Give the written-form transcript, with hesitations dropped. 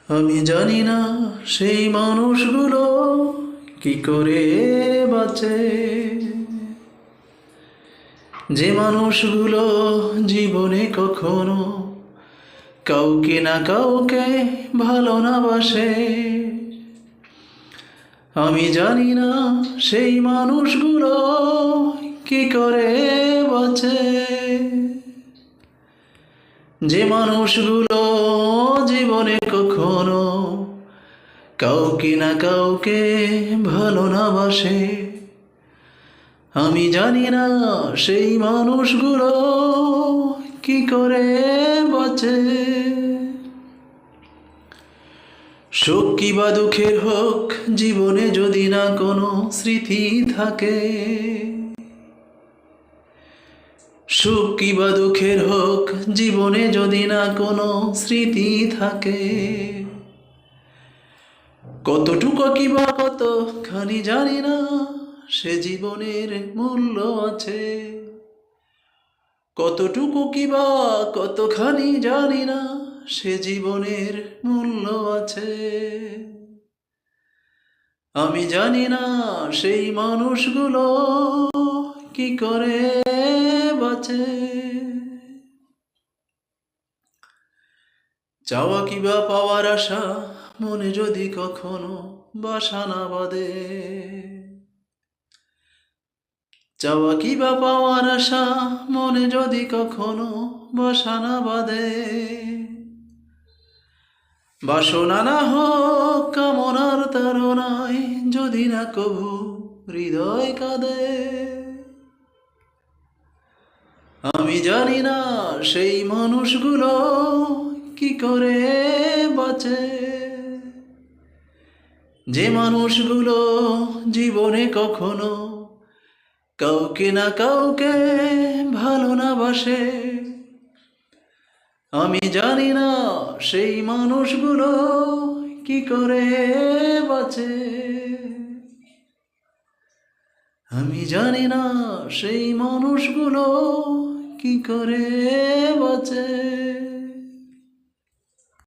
আমি জানি না সেই মানুষগুলো কি করে বাঁচে, যে মানুষগুলো জীবনে কখনো কাউকে না কাউকে ভালো না বাসে। আমি জানি না সেই মানুষগুলো কি করে বাঁচে, যে মানুষগুলো জীবনে কখনো কাউকে না কাউকে ভালো না বাসে। আমি জানি না সেই মানুষগুলো কি করে বাঁচে। সুখ কি বা দুঃখের হোক, জীবনে যদি না কোনো স্মৃতি থাকে, সুখ কি বা দুঃখের হোক, জীবনে যদি না কোনো স্মৃতি থাকে, কতটুকু কি বা কতখানি জানি না সে জীবনের মূল্য আছে। কতটুকু কি বা কতখানি জানি না সে জীবনের মূল্য আছে। আমি জানি না সেই মানুষগুলো কি করে বাঁচে। চাওয়া কিবা পাওয়ার আশা মনে যদি কখনো বাসা না বাঁধে, চাওয়া কিবা পাওয়ার আশা মনে যদি কখনো বাসা না বাঁধে, বাসনা না হোক কামনার তাড়নায় যদি না কভু হৃদয় কাঁদে। আমি জানি না সেই মানুষগুলো কি করে বাঁচে, যে মানুষগুলো জীবনে কখনো কাউকে না কাউকে ভালো না বাসে। আমি জানি না সেই মানুষগুলো কি করে বাঁচে। আমি জানি না সেই মানুষগুলো কি করে বাঁচে।